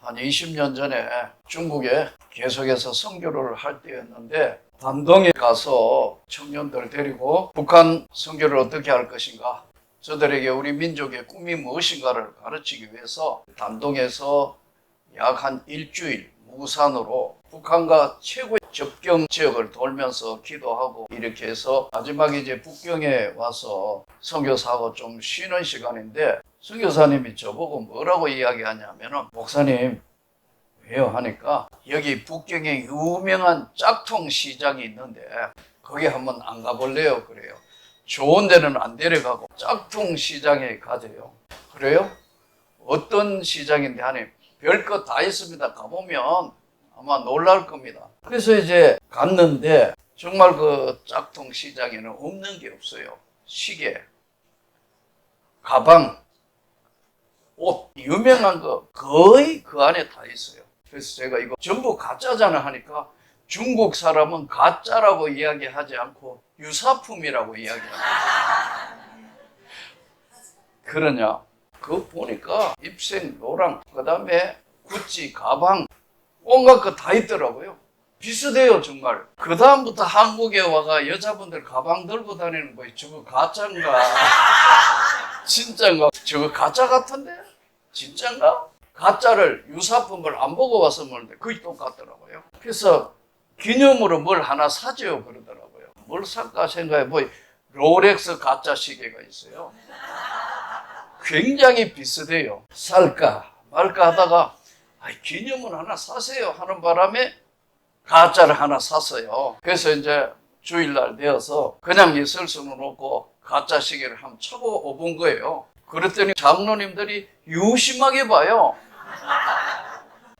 한 20년 전에 중국에 계속해서 선교를 할 때였는데 단동에 가서 청년들 데리고 북한 선교를 어떻게 할 것인가, 저들에게 우리 민족의 꿈이 무엇인가를 가르치기 위해서 단동에서 약 한 일주일 무산으로 북한과 최고의 접경 지역을 돌면서 기도하고 이렇게 해서 마지막에 이제 북경에 와서 선교사하고 좀 쉬는 시간인데 선교사님이 저보고 뭐라고 이야기하냐면은, 목사님 왜요? 하니까 여기 북경에 유명한 짝퉁 시장이 있는데 거기 한번 안 가볼래요? 그래요. 좋은 데는 안 데려가고 짝퉁 시장에 가재요. 그래요? 어떤 시장인데 하니, 별것 다 있습니다. 가보면 아마 놀랄 겁니다. 그래서 이제 갔는데 정말 그 짝퉁 시장에는 없는 게 없어요. 시계, 가방, 옷, 유명한 거 거의 그 안에 다 있어요. 그래서 제가 이거 전부 가짜잖아 하니까, 중국 사람은 가짜라고 이야기하지 않고 유사품이라고 이야기합니다. 그러냐? 그거 보니까 입생 노랑, 그 다음에 구찌, 가방, 온갖 거 다 있더라고요. 비슷해요, 정말. 그 다음부터 한국에 와가 여자분들 가방 들고 다니는 거예요. 저거 가짜인가? 진짜인가? 저거 가짜 같은데? 진짜인가? 가짜를, 유사품을 안 보고 와서 먹는데 거의 똑같더라고요. 그래서 기념으로 뭘 하나 사죠, 그러더라고요. 뭘 살까 생각해 보니 롤렉스 가짜 시계가 있어요. 굉장히 비슷해요. 살까 말까 하다가 기념을 하나 사세요 하는 바람에 가짜를 하나 샀어요. 그래서 이제 주일날 되어서 그냥 있을 수는 없고 가짜 시계를 한번 차고 오본 거예요. 그랬더니 장로님들이 유심하게 봐요.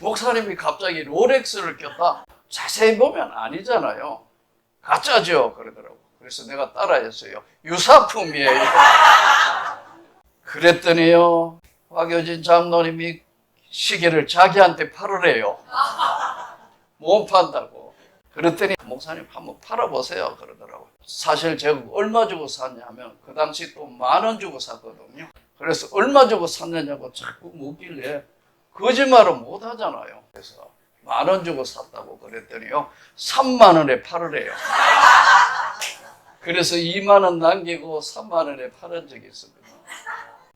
목사님이 갑자기 롤렉스를 꼈다. 자세히 보면 아니잖아요. 가짜죠, 그러더라고. 그래서 내가 따라했어요. 유사품이에요. 그랬더니요, 박효진 장로님이 시계를 자기한테 팔으래요. 못 판다고. 그랬더니 목사님 한번 팔아보세요 그러더라고요. 사실 제가 얼마 주고 샀냐면 그 당시 또 10,000원 주고 샀거든요. 그래서 얼마 주고 샀느냐고 자꾸 묻길래 거짓말은 못 하잖아요. 그래서 10,000원 주고 샀다고 그랬더니요, 30,000원에 팔으래요. 그래서 20,000원 남기고 30,000원에 팔은 적이 있습니다.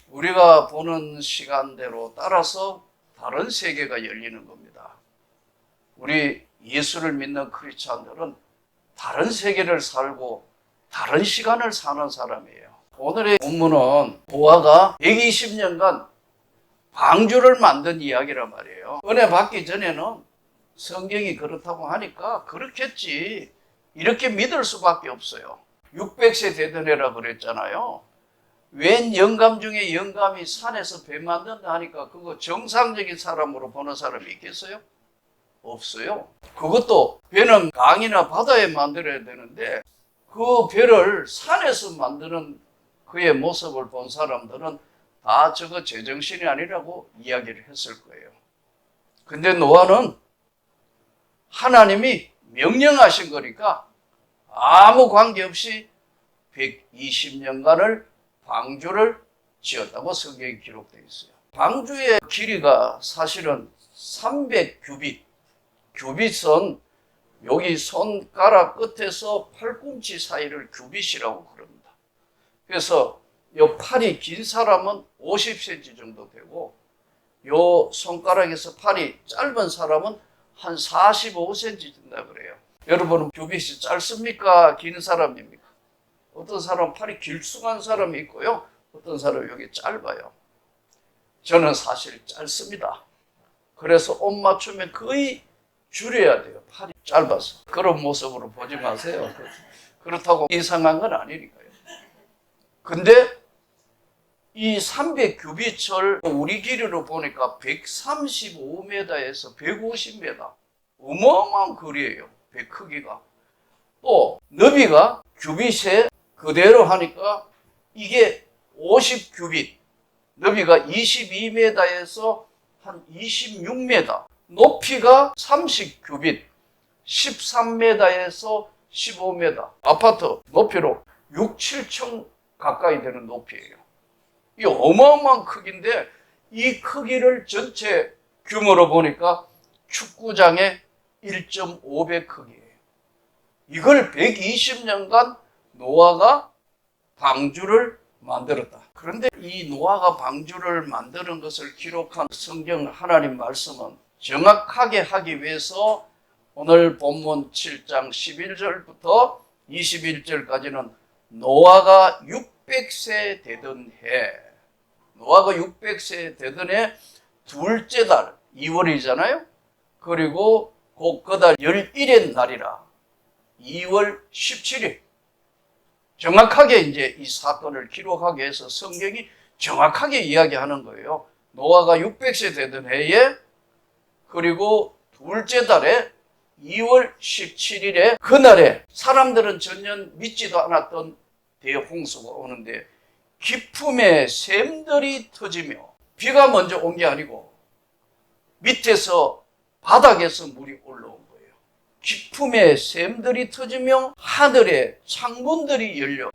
우리가 보는 시간대로 따라서 다른 세계가 열리는 겁니다. 우리 예수를 믿는 크리스찬들은 다른 세계를 살고 다른 시간을 사는 사람이에요. 오늘의 본문은 노아가 120년간 방주를 만든 이야기란 말이에요. 은혜 받기 전에는 성경이 그렇다고 하니까 그렇겠지, 이렇게 믿을 수밖에 없어요. 600세 되던 해라 그랬잖아요. 웬 영감 중에 영감이 산에서 배 만든다 하니까 그거 정상적인 사람으로 보는 사람이 있겠어요? 없어요. 그것도 배는 강이나 바다에 만들어야 되는데 그 배를 산에서 만드는 그의 모습을 본 사람들은 다 저거 제정신이 아니라고 이야기를 했을 거예요. 근데 노아는 하나님이 명령하신 거니까 아무 관계없이 120년간을 방주를 지었다고 성경에 기록되어 있어요. 방주의 길이가 사실은 300규빗, 규빗은 여기 손가락 끝에서 팔꿈치 사이를 규빗이라고 그럽니다. 그래서 이 팔이 긴 사람은 50cm 정도 되고, 이 손가락에서 팔이 짧은 사람은 한 45cm 된다 그래요. 여러분은 규빗이 짧습니까? 긴 사람입니까? 어떤 사람은 팔이 길쭉한 사람이 있고요, 어떤 사람은 여기 짧아요. 저는 사실 짧습니다. 그래서 옷 맞추면 거의 줄여야 돼요. 팔이 짧아서. 그런 모습으로 보지 마세요. 그렇다고 이상한 건 아니니까요. 근데 이 300규빗을 우리 길이로 보니까 135m에서 150m, 어마어마한 거리예요. 배 크기가. 또 너비가 규빗에 그대로 하니까 이게 50규빗, 너비가 22m에서 한 26m, 높이가 30규빗, 13m에서 15m, 아파트 높이로 6, 7층 가까이 되는 높이예요. 이 어마어마한 크기인데 이 크기를 전체 규모로 보니까 축구장의 1.5배 크기예요. 이걸 120년간 노아가 방주를 만들었다. 그런데 이 노아가 방주를 만드는 것을 기록한 성경 하나님 말씀은 정확하게 하기 위해서 오늘 본문 7장 11절부터 21절까지는 노아가 600세 되던 해, 노아가 600세 되던 해 둘째 달 2월이잖아요. 그리고 그 달 11의 날이라 2월 17일. 정확하게 이제 이 사건을 기록하기 위해서 성경이 정확하게 이야기하는 거예요. 노아가 600세 되던 해에 그리고 둘째 달에 2월 17일에 그날에 사람들은 전혀 믿지도 않았던 대홍수가 오는데 기품의 샘들이 터지며 비가 먼저 온 게 아니고 밑에서 바닥에서 물이 올라온 거예요. 기품의 샘들이 터지며 하늘에 창문들이 열려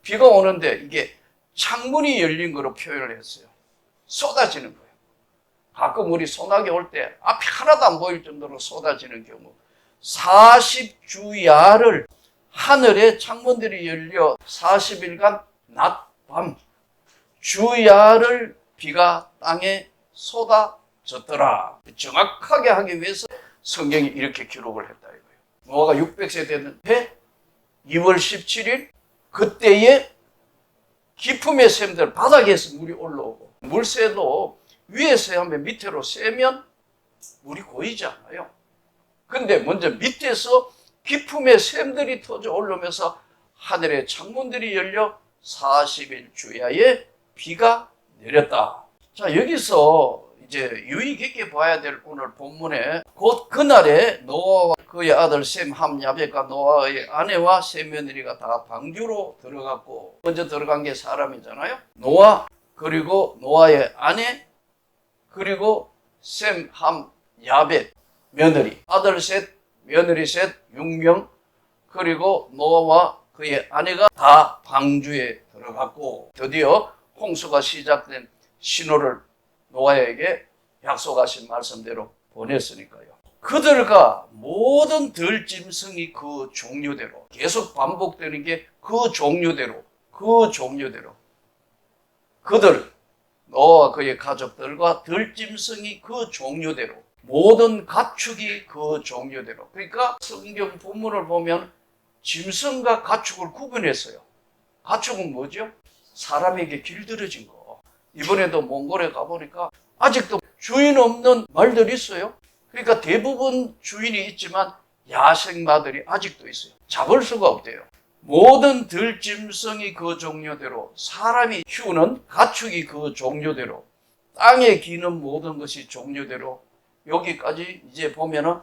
비가 오는데 이게 창문이 열린 거로 표현을 했어요. 쏟아지는 거예요. 가끔 우리 소나기 올 때 앞이 하나도 안 보일 정도로 쏟아지는 경우 40주야를 하늘에 창문들이 열려 40일간 낮, 밤 주야를 비가 땅에 쏟아졌더라. 정확하게 하기 위해서 성경이 이렇게 기록을 했다 이거예요. 노아가 600세 되는 해 2월 17일 그때에 기품의 샘들 바닥에서 물이 올라오고 물새도 위에서 하면 밑으로 쐬면 물이 고이지 않아요. 근데 먼저 밑에서 기품의 샘들이 터져 올라오면서 하늘의 창문들이 열려 40일 주야에 비가 내렸다. 자, 여기서 이제 유의 깊게 봐야 될 오늘 본문에 곧 그날에 노아와 그의 아들 셈, 함, 야벳과 노아의 아내와 세 며느리가 다 방주로 들어갔고 먼저 들어간 게 사람이잖아요. 노아 그리고 노아의 아내 그리고 셈, 함, 야벳, 며느리, 아들 셋, 며느리 셋, 6명 그리고 노아와 그의 아내가 다 방주에 들어갔고 드디어 홍수가 시작된 신호를 노아에게 약속하신 말씀대로 보냈으니까요. 그들과 모든 들짐승이 그 종류대로 계속 반복되는 게 그 종류대로 그들 노아와 그의 가족들과 들짐승이 그 종류대로 모든 가축이 그 종류대로 그러니까 성경 본문을 보면 짐승과 가축을 구분했어요. 가축은 뭐죠? 사람에게 길들여진 거. 이번에도 몽골에 가보니까 아직도 주인 없는 말들이 있어요. 그러니까 대부분 주인이 있지만 야생마들이 아직도 있어요. 잡을 수가 없대요. 모든 들짐승이 그 종류대로 사람이 키우는 가축이 그 종류대로 땅에 기는 모든 것이 종류대로 여기까지 이제 보면은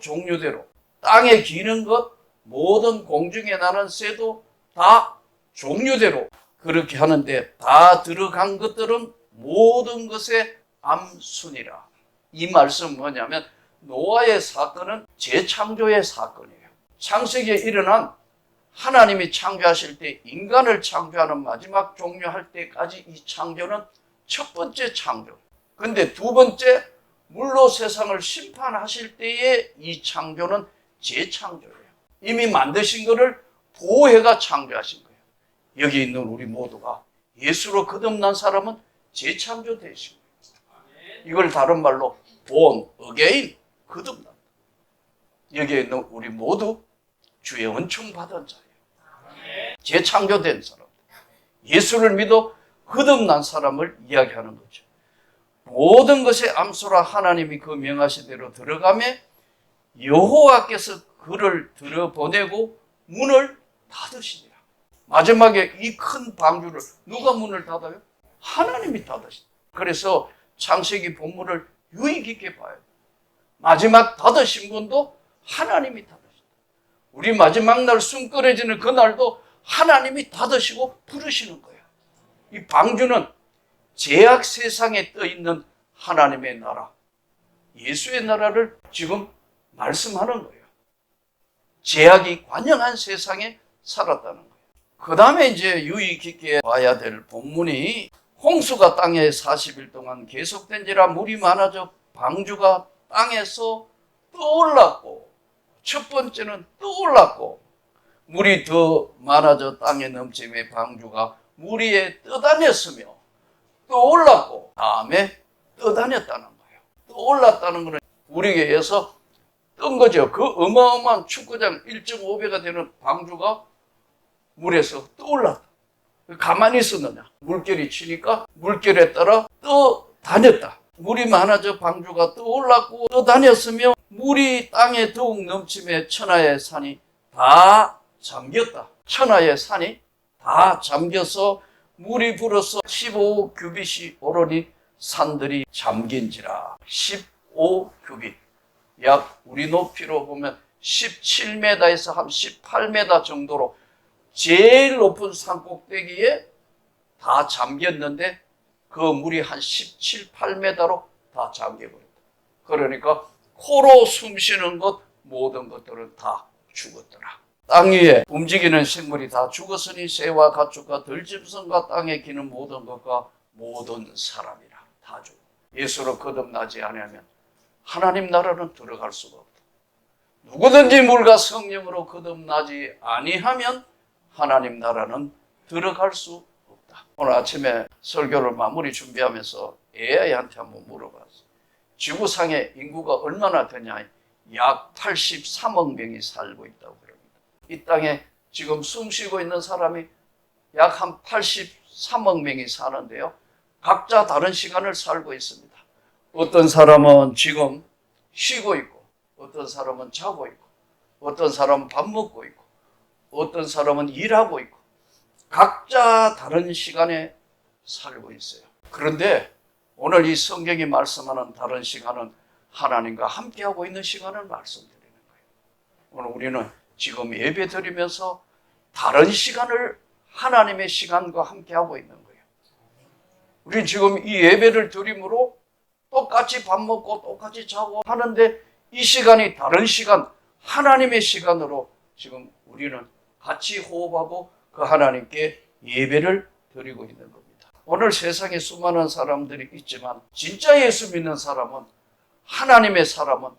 종류대로 땅에 기는 것 모든 공중에 나는 새도 다 종류대로 그렇게 하는데 다 들어간 것들은 모든 것의 암순이라. 이 말씀은 뭐냐면 노아의 사건은 재창조의 사건이에요. 창세기에 일어난 하나님이 창조하실 때 인간을 창조하는 마지막 종료할 때까지 이 창조는 첫 번째 창조. 근데 두 번째 물로 세상을 심판하실 때의 이 창조는 재창조예요. 이미 만드신 것을 보혜가 창조하신 거예요. 여기 있는 우리 모두가 예수로 거듭난 사람은 재창조되신 거예요. 이걸 다른 말로 born again, 거듭난다. 여기에 있는 우리 모두 주의 은총 받은 자예요. 재창조된 사람, 예수를 믿어 거듭난 사람을 이야기하는 거죠. 모든 것의 암소라 하나님이 그 명하시대로 들어가매 여호와께서 그를 들어보내고 문을 닫으시니라. 마지막에 이 큰 방주를 누가 문을 닫아요? 하나님이 닫으시다. 그래서 창세기 본문을 유의 깊게 봐야 돼요. 마지막 닫으신 분도 하나님이 닫으시다. 우리 마지막 날 숨 끊어지는 그날도 하나님이 닫으시고 부르시는 거예요. 이 방주는 죄악 세상에 떠 있는 하나님의 나라, 예수의 나라를 지금 말씀하는 거예요. 죄악이 관영한 세상에 살았다는 거예요. 그 다음에 이제 유의 깊게 봐야 될 본문이 홍수가 땅에 40일 동안 계속된지라 물이 많아져 방주가 땅에서 떠올랐고, 첫 번째는 떠올랐고, 물이 더 많아져 땅에 넘침에 방주가 물 위에 떠다녔으며, 떠올랐고, 다음에 떠다녔다는 거예요. 떠올랐다는 것은 우리에게 의해서 뜬 거죠. 그 어마어마한 축구장 1.5배가 되는 방주가 물에서 떠올랐다. 가만히 있었느냐? 물결이 치니까 물결에 따라 떠다녔다. 물이 많아져 방주가 떠올랐고 떠다녔으며 물이 땅에 더욱 넘침에 천하의 산이 다 잠겼다. 천하의 산이 다 잠겨서 물이 불어서 15규빗이 오르니 산들이 잠긴지라. 15규빗. 약 우리 높이로 보면 17m에서 한 18m 정도로 제일 높은 산 꼭대기에 다 잠겼는데 그 물이 한 17, 8m로 다 잠겨버렸다. 그러니까 코로 숨 쉬는 것 모든 것들은 다 죽었더라. 땅 위에 움직이는 생물이 다 죽었으니 새와 가축과 들짐승과 땅에 기는 모든 것과 모든 사람이라 다 죽어. 예수로 거듭나지 않으면 하나님 나라는 들어갈 수가 없다. 누구든지 물과 성령으로 거듭나지 아니하면 하나님 나라는 들어갈 수 없다. 오늘 아침에 설교를 마무리 준비하면서 AI한테 한번 물어봤어요. 지구상의 인구가 얼마나 되냐? 약 83억 명이 살고 있다고 그럽니다. 이 땅에 지금 숨 쉬고 있는 사람이 약 한 83억 명이 사는데요. 각자 다른 시간을 살고 있습니다. 어떤 사람은 지금 쉬고 있고, 어떤 사람은 자고 있고, 어떤 사람은 밥 먹고 있고, 어떤 사람은 일하고 있고, 각자 다른 시간에 살고 있어요. 그런데 오늘 이 성경이 말씀하는 다른 시간은 하나님과 함께하고 있는 시간을 말씀드리는 거예요. 오늘 우리는 지금 예배 드리면서 다른 시간을 하나님의 시간과 함께하고 있는 거예요. 우리는 지금 이 예배를 드림으로 똑같이 밥 먹고 똑같이 자고 하는데 이 시간이 다른 시간, 하나님의 시간으로 지금 우리는 같이 호흡하고 그 하나님께 예배를 드리고 있는 겁니다. 오늘 세상에 수많은 사람들이 있지만 진짜 예수 믿는 사람은, 하나님의 사람은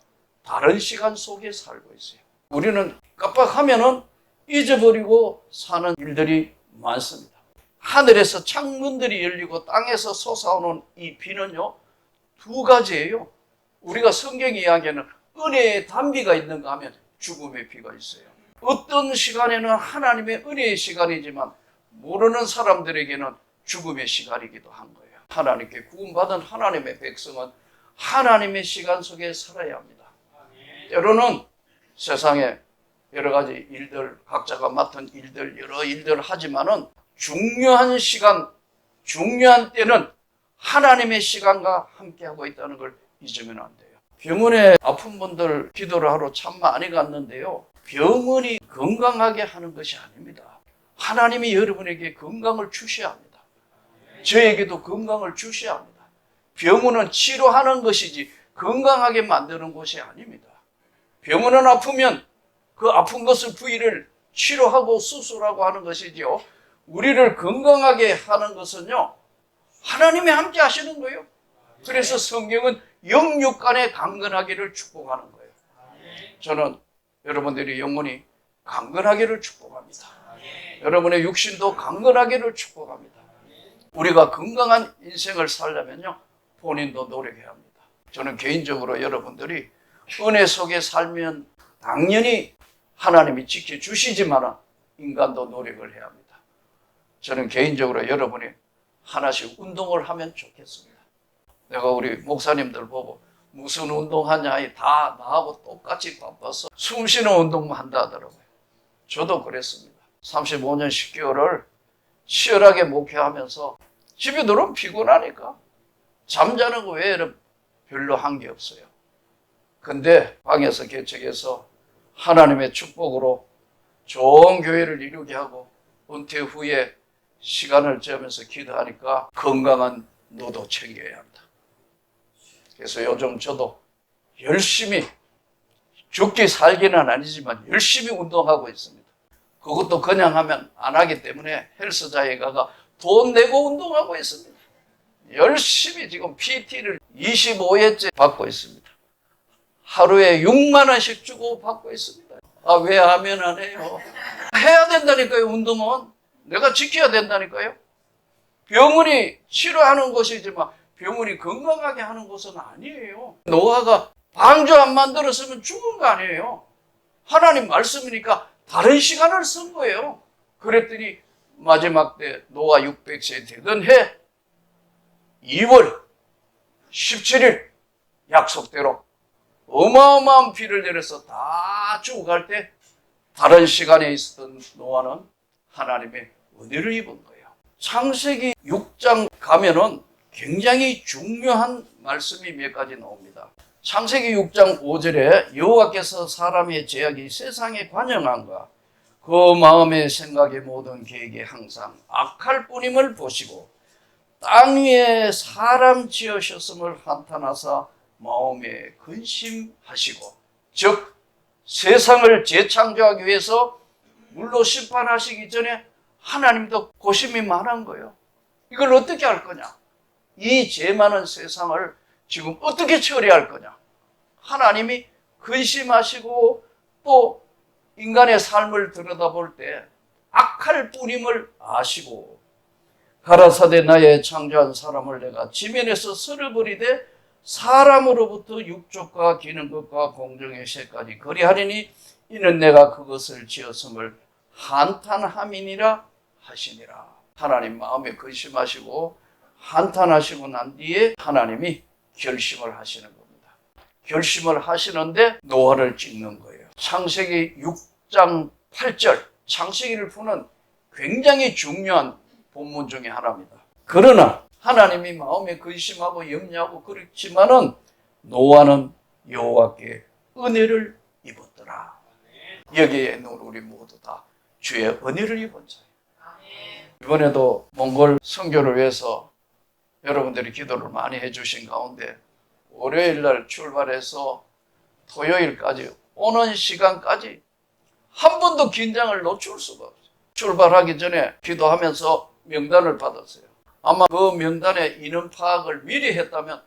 다른 시간 속에 살고 있어요. 우리는 깜빡하면은 잊어버리고 사는 일들이 많습니다. 하늘에서 창문들이 열리고 땅에서 솟아오는 이 비는요, 두 가지예요. 우리가 성경이 이야기하는 은혜의 단비가 있는가 하면 죽음의 비가 있어요. 어떤 시간에는 하나님의 은혜의 시간이지만 모르는 사람들에게는 죽음의 시간이기도 한 거예요. 하나님께 구원받은 하나님의 백성은 하나님의 시간 속에 살아야 합니다. 때로는 세상에 여러 가지 일들, 각자가 맡은 일들, 여러 일들을 하지만은 중요한 시간, 중요한 때는 하나님의 시간과 함께하고 있다는 걸 잊으면 안 돼요. 병원에 아픈 분들 기도를 하러 참 많이 갔는데요. 병원이 건강하게 하는 것이 아닙니다. 하나님이 여러분에게 건강을 주셔야 합니다. 저에게도 건강을 주셔야 합니다. 병원은 치료하는 것이지 건강하게 만드는 곳이 아닙니다. 병원은 아프면 그 아픈 것을 부위를 치료하고 수술하고 하는 것이지요. 우리를 건강하게 하는 것은요, 하나님이 함께 하시는 거예요. 그래서 성경은 영육간에 강건하기를 축복하는 거예요. 저는 여러분들이 영혼이 강건하기를 축복합니다. 여러분의 육신도 강건하기를 축복합니다. 우리가 건강한 인생을 살려면요, 본인도 노력해야 합니다. 저는 개인적으로 여러분들이 은혜 속에 살면 당연히 하나님이 지켜주시지만 인간도 노력을 해야 합니다. 저는 개인적으로 여러분이 하나씩 운동을 하면 좋겠습니다. 내가 우리 목사님들 보고 무슨 운동하냐, 다 나하고 똑같이 바빠서 숨 쉬는 운동만 한다 하더라고요. 저도 그랬습니다. 35년 10개월을 치열하게 목회하면서 집에 들어오면 피곤하니까 잠자는 거 외에는 별로 한 게 없어요. 근데 방에서 개척해서 하나님의 축복으로 좋은 교회를 이루게 하고 은퇴 후에 시간을 재면서 기도하니까 건강한 노도 챙겨야 한다. 그래서 요즘 저도 열심히, 죽기 살기는 아니지만 열심히 운동하고 있습니다. 그것도 그냥 하면 안 하기 때문에 헬스장에 가가 돈 내고 운동하고 있습니다. 열심히 지금 PT를 25회째 받고 있습니다. 하루에 6만 원씩 주고 받고 있습니다. 아, 왜 하면 안 해요? 해야 된다니까요. 운동은 내가 지켜야 된다니까요. 병원이 치료하는 곳이지만 병원이 건강하게 하는 곳은 아니에요. 노아가 방주 안 만들었으면 죽은 거 아니에요. 하나님 말씀이니까 다른 시간을 쓴 거예요. 그랬더니 마지막 때 노아 600세 되던 해 2월 17일 약속대로 어마어마한 비를 내려서 다 죽어갈 때 다른 시간에 있었던 노아는 하나님의 은혜를 입은 거예요. 창세기 6장 가면은 굉장히 중요한 말씀이 몇 가지 나옵니다. 창세기 6장 5절에 여호와께서 사람의 죄악이 세상에 관영한가 그 마음의 생각의 모든 계획이 항상 악할 뿐임을 보시고 땅 위에 사람 지으셨음을 한탄하사 마음에 근심하시고, 즉 세상을 재창조하기 위해서 물로 심판하시기 전에 하나님도 고심이 많은 거예요. 이걸 어떻게 할 거냐? 이 죄 많은 세상을 지금 어떻게 처리할 거냐? 하나님이 근심하시고 또 인간의 삶을 들여다볼 때 악할 뿐임을 아시고, 가라사대 나의 창조한 사람을 내가 지면에서 쓸어버리되 사람으로부터 육족과 기는 것과 공정의 새까지 거리하리니 이는 내가 그것을 지었음을 한탄함이니라 하시니라. 하나님 마음에 근심하시고 한탄하시고 난 뒤에 하나님이 결심을 하시는 겁니다. 결심을 하시는데 노아를 찍는 거예요. 창세기 6장 8절, 창세기를 푸는 굉장히 중요한 본문 중에 하나입니다. 그러나 하나님이 마음에 근심하고 염려하고 그렇지만은 노아는 여호와께 은혜를 입었더라. 여기에 있는 우리 모두 다 주의 은혜를 입은 자예요. 이번에도 몽골 선교를 위해서 여러분들이 기도를 많이 해주신 가운데 월요일 날 출발해서 토요일까지 오는 시간까지 한 번도 긴장을 놓칠 수가 없어요. 출발하기 전에 기도하면서 명단을 받았어요. 아마 그 명단에 인원 파악을 미리 했다면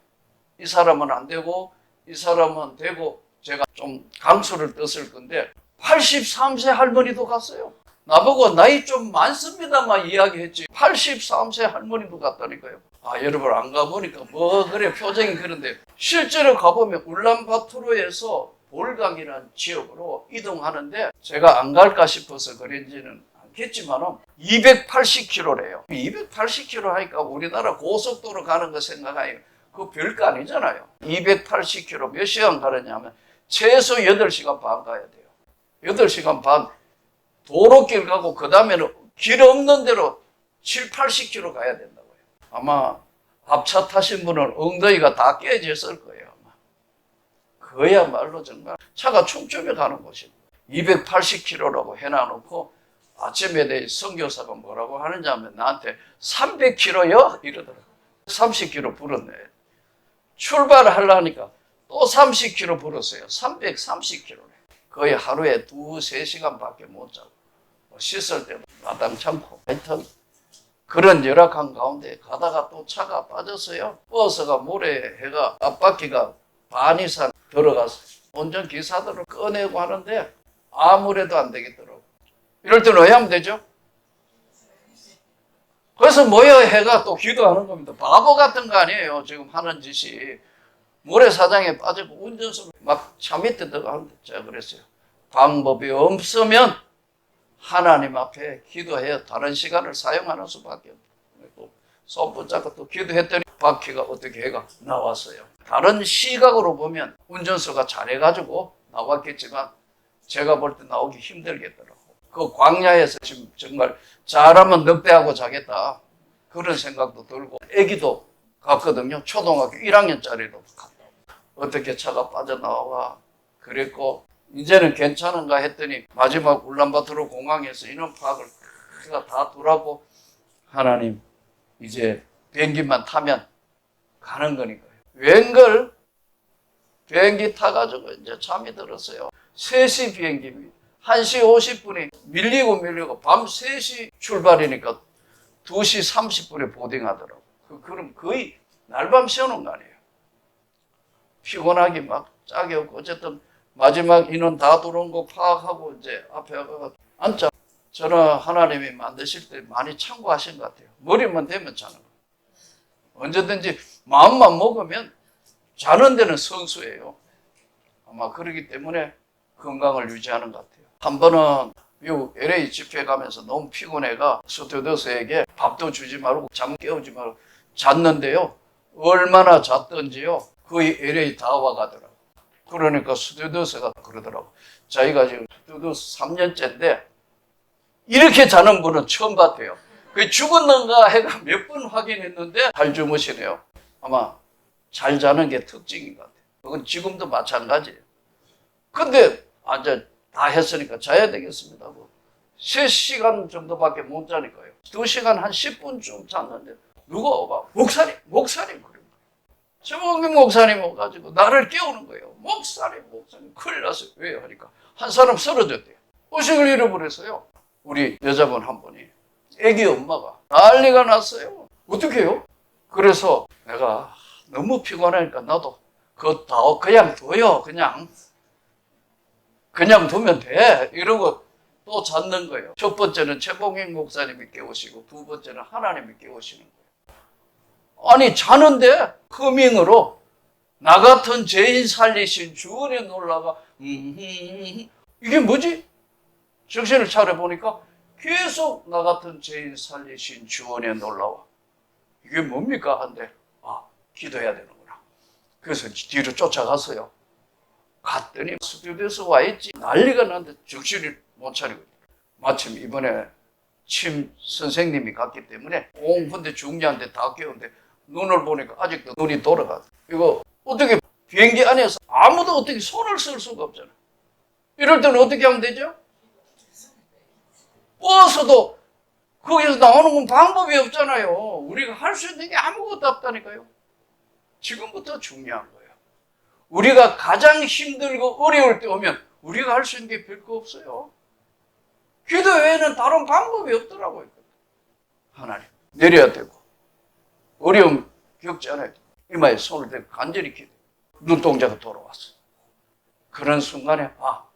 이 사람은 안 되고 이 사람은 되고 제가 좀 강수를 떴을 건데 83세 할머니도 갔어요. 나보고 나이 좀 많습니다만 이야기했지 83세 할머니도 갔다니까요. 아, 여러분 안 가보니까 뭐 그래 표정이 그런데 실제로 가보면 울란바토르에서 볼강이라는 지역으로 이동하는데 제가 안 갈까 싶어서 그런지는 않겠지만 280km래요. 280km 하니까 우리나라 고속도로 가는 거 생각하니까 그거 별거 아니잖아요. 280km 몇 시간 가느냐면 최소 8시간 반 가야 돼요. 8시간 반 도로길 가고 그 다음에는 길 없는 데로 7, 80km 가야 된다고요. 아마 앞차 타신 분은 엉덩이가 다 깨졌을 거예요. 아마. 그야말로 정말 차가 충점에 가는 곳입니다. 280km라고 해놔놓고 아침에 내 선교사가 뭐라고 하는지 하면 나한테 300km요? 이러더라고요. 30km 불었네. 출발을 하려니까 또 30km 불었어요. 330km네. 거의 하루에 2-3시간 밖에 못 자고 씻을 때 마당 참고 하여튼 그런 열악한 가운데 가다가 또 차가 빠졌어요. 버스가 모래 해가 앞바퀴가 반 이상 들어가서 운전기사들을 꺼내고 하는데 아무래도 안 되겠더라고요. 이럴 때는 왜 하면 되죠? 그래서 모여 해가 또 기도하는 겁니다. 바보 같은 거 아니에요. 지금 하는 짓이. 모래사장에 빠지고 운전수를 막 차 밑에 들어가는데 제가 그랬어요. 방법이 없으면 하나님 앞에 기도해야 다른 시간을 사용하는 수밖에 없고 손 붙잡고 또 기도했더니 바퀴가 어떻게 해가 나왔어요. 다른 시각으로 보면 운전수가 잘해가지고 나왔겠지만 제가 볼 때 나오기 힘들겠더라고. 그 광야에서 지금 정말 잘하면 넉대하고 자겠다 그런 생각도 들고 애기도 갔거든요. 초등학교 1학년짜리도 갔다. 어떻게 차가 빠져나와 그랬고 이제는 괜찮은가 했더니 마지막 울란바토르 공항에서 인원 파악을 다 돌아고 하나님 이제 비행기만 타면 가는 거니까요. 웬걸 비행기 타가지고 이제 잠이 들었어요. 3시 비행기입니다. 1시 50분이 밀리고 밤 3시 출발이니까 2시 30분에 보딩하더라고. 그럼 거의 날밤 새우는 거 아니에요. 피곤하기 막 짝이 없고 어쨌든 마지막 인원 다 들어온 거 파악하고 이제 앞에 가서 앉자. 저는 하나님이 만드실 때 많이 참고하신 것 같아요. 머리만 대면 자는 거. 언제든지 마음만 먹으면 자는 데는 선수예요. 아마 그러기 때문에 건강을 유지하는 것 같아요. 한 번은 미국 LA 집회 가면서 너무 피곤해가 스튜어디스에게 밥도 주지 말고 잠 깨우지 말고 잤는데요. 얼마나 잤던지요. 거의 LA 다 와가더라고. 그러니까 스튜어디스가 그러더라고. 자기가 지금 스튜어디스 3년째인데 이렇게 자는 분은 처음 봤대요. 그 죽었는가 해가 몇 번 확인했는데 잘 주무시네요. 아마 잘 자는 게 특징인 것 같아요. 그건 지금도 마찬가지예요. 근데 이제 다 했으니까 자야 되겠습니다. 뭐 3시간 정도밖에 못 자니까요. 2시간 한 10분쯤 잤는데 누가 와? 목사님 그런 거예요. 최봉균 목사님 오가지고 나를 깨우는 거예요. 목사님 큰일 났어요. 왜요? 하니까 한 사람 쓰러졌대요. 의식을 잃어버렸어요. 우리 여자분 한 분이 애기 엄마가 난리가 났어요. 어떻게 해요? 그래서 내가 너무 피곤하니까 나도 그거 다 그냥 둬요. 그냥 두면 돼. 이러고 또 잤는 거예요. 첫 번째는 최봉익 목사님이 깨우시고 두 번째는 하나님이 깨우시는 거예요. 아니 자는데 커밍으로 나 같은 죄인 살리신 주원에 놀라가 이게 뭐지? 정신을 차려보니까 계속 나 같은 죄인 살리신 주원에 놀라와. 이게 뭡니까? 한데 기도해야 되는구나. 그래서 뒤로 쫓아갔어요. 갔더니 스튜디오에서 와 있지. 난리가 났는데 정신을 못 차리고. 마침 이번에 침 선생님이 갔기 때문에 온 군데 중리한테 다 깨운데 눈을 보니까 아직도 눈이 돌아가. 이거 어떻게 비행기 안에서 아무도 어떻게 손을 쓸 수가 없잖아. 이럴 때는 어떻게 하면 되죠? 버스도 거기서 나오는 건 방법이 없잖아요. 우리가 할 수 있는 게 아무것도 없다니까요. 지금부터 중요한 거예요. 우리가 가장 힘들고 어려울 때 오면 우리가 할 수 있는 게 별거 없어요. 기도 외에는 다른 방법이 없더라고요. 하나님 내려야 되고 어려움 겪지 않아요. 이마에 손을 대고 간절히 기도. 눈동자가 돌아왔어. 그런 순간에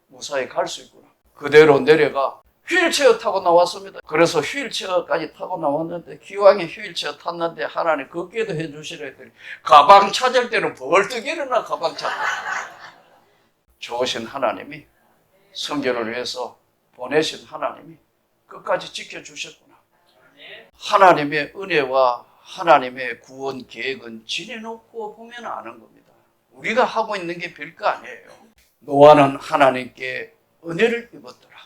무사히 갈 수 있구나. 그대로 내려가 휠체어 타고 나왔습니다. 그래서 휠체어까지 타고 나왔는데 기왕에 휠체어 탔는데 하나님 걷게도 해주시라 했더니 가방 찾을 때는 벌떡 일어나 가방 찾고. 좋으신 하나님이 성결을 위해서 보내신 하나님이 끝까지 지켜주셨구나. 하나님의 은혜와 하나님의 구원 계획은 지내놓고 보면 아는 겁니다. 우리가 하고 있는 게 별거 아니에요. 노아는 하나님께 은혜를 입었더라.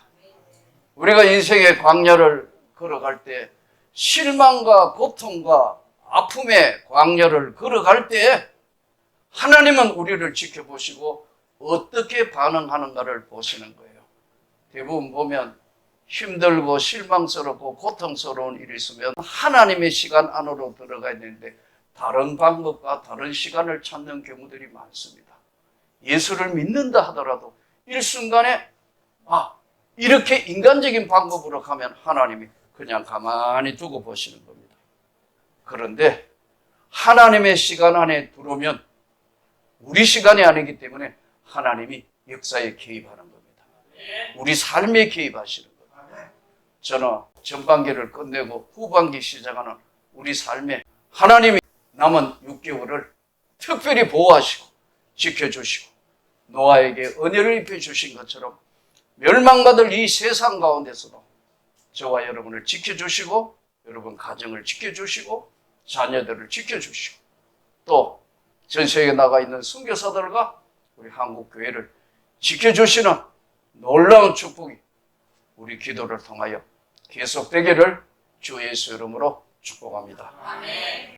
우리가 인생의 광야를 걸어갈 때 실망과 고통과 아픔의 광야를 걸어갈 때 하나님은 우리를 지켜보시고 어떻게 반응하는가를 보시는 거예요. 대부분 보면 힘들고 실망스럽고 고통스러운 일이 있으면 하나님의 시간 안으로 들어가야 되는데 다른 방법과 다른 시간을 찾는 경우들이 많습니다. 예수를 믿는다 하더라도 일순간에 이렇게 인간적인 방법으로 가면 하나님이 그냥 가만히 두고 보시는 겁니다. 그런데 하나님의 시간 안에 들어오면 우리 시간이 아니기 때문에 하나님이 역사에 개입하는 겁니다. 우리 삶에 개입하시는 겁니다. 저는 전반기를 끝내고 후반기 시작하는 우리 삶에 하나님이 남은 6개월을 특별히 보호하시고 지켜주시고 노아에게 은혜를 입혀주신 것처럼 멸망받을 이 세상 가운데서도 저와 여러분을 지켜주시고 여러분 가정을 지켜주시고 자녀들을 지켜주시고 또 전 세계에 나가 있는 선교사들과 우리 한국 교회를 지켜주시는 놀라운 축복이 우리 기도를 통하여 계속되기를 주 예수 이름으로 축복합니다. 아멘.